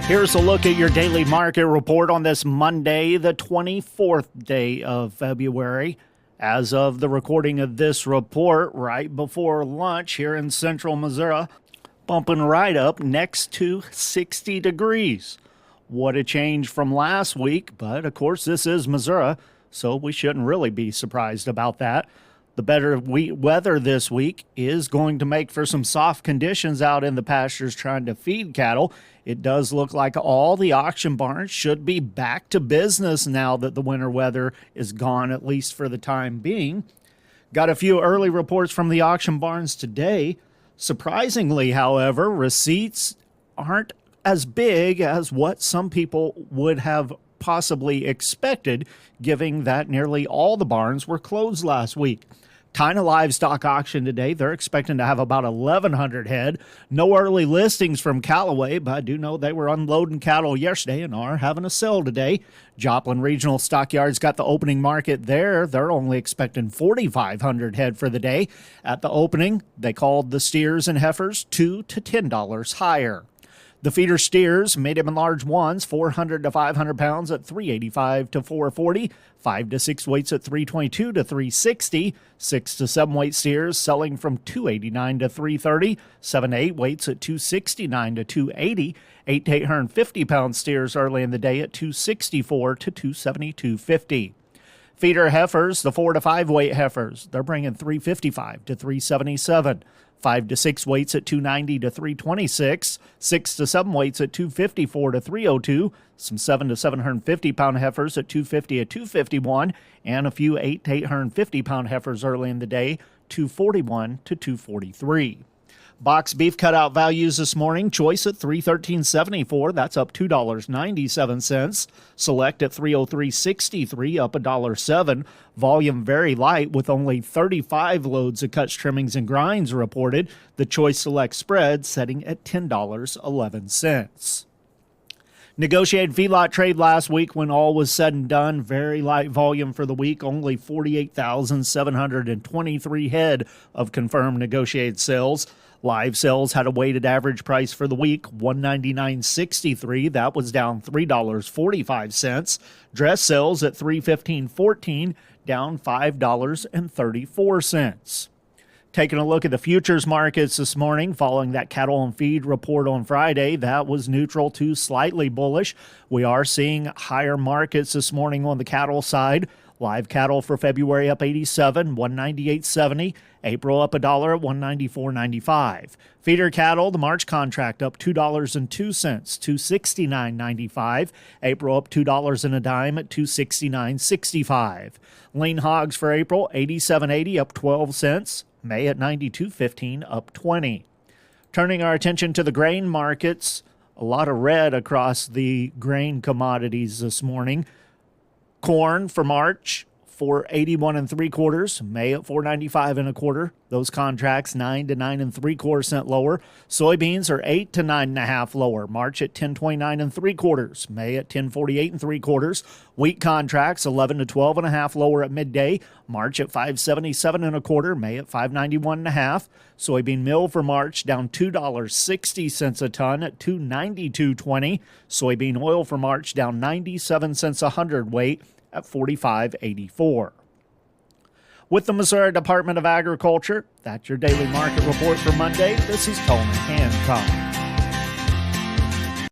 Here's a look at your daily market report on this Monday, the 24th day of February. As of the recording of this report, right before lunch here in central Missouri, bumping right up next to 60 degrees. What a change from last week, but of course this is Missouri, so we shouldn't really be surprised about that. The better weather this week is going to make for some soft conditions out in the pastures trying to feed cattle. It does look like all the auction barns should be back to business now that the winter weather is gone, at least for the time being. Got a few early reports from the auction barns today. Surprisingly, however, receipts aren't as big as what some people would have possibly expected, given that nearly all the barns were closed last week. China livestock auction today, they're expecting to have about 1,100 head. No early listings from Callaway, but I do know they were unloading cattle yesterday and are having a sale today. Joplin Regional Stockyards got the opening market there. They're only expecting 4,500 head for the day. At the opening, they called the steers and heifers $2 to $10 higher. The feeder steers, medium and large ones, 400 to 500 pounds at $385 to $440. 5 to 6 weights at $322 to $360. 6 to 7 weight steers selling from $289 to $330. 7 to 8 weights at $269 to $280. 8 to 850 pound steers early in the day at $264 to $272.50. Feeder heifers, the 4 to 5 weight heifers, they're bringing $355 to $377. 5 to 6 weights at $290 to $326. 6 to 7 weights at $254 to $302. Some 7 to 750 pound heifers at $250 to $251. And a few 8 to 850 pound heifers early in the day, $241 to $243. Box beef cutout values this morning. Choice at $313.74. That's up $2.97. Select at $303.63, up $1.07. Volume very light with only 35 loads of cuts, trimmings, and grinds reported. The Choice Select spread setting at $10.11. Negotiated feedlot trade last week when all was said and done. Very light volume for the week. Only 48,723 head of confirmed negotiated sales. Live sales had a weighted average price for the week, $199.63. That was down $3.45. Dress sales at $315.14, down $5.34. Taking a look at the futures markets this morning following that cattle and feed report on Friday, that was neutral to slightly bullish. We are seeing higher markets this morning on the cattle side. Live cattle for February up 87, 198.70. April up $1 at 194.95. Feeder cattle, the March contract up $2.02, 269.95. April up $2 and a dime at 269.65. Lean hogs for April 87.80 up 12 cents. May at 92.15 up 20. Turning our attention to the grain markets, a lot of red across the grain commodities this morning. Corn for March, 481 3/4, May at 495 1/4. Those contracts 9 to 9 3/4 cent lower. Soybeans are 8 to 9 1/2 lower. March at 1029 3/4, May at 1048 3/4. Wheat contracts 11 to 12 1/2 lower at midday. March at 577 1/4, May at 591 1/2. Soybean meal for March down $2.60 a ton at 292.20. Soybean oil for March down 97 cents a hundredweight at 45.84. With the Missouri Department of Agriculture, that's your daily market report for Monday. This is Tony Hancock.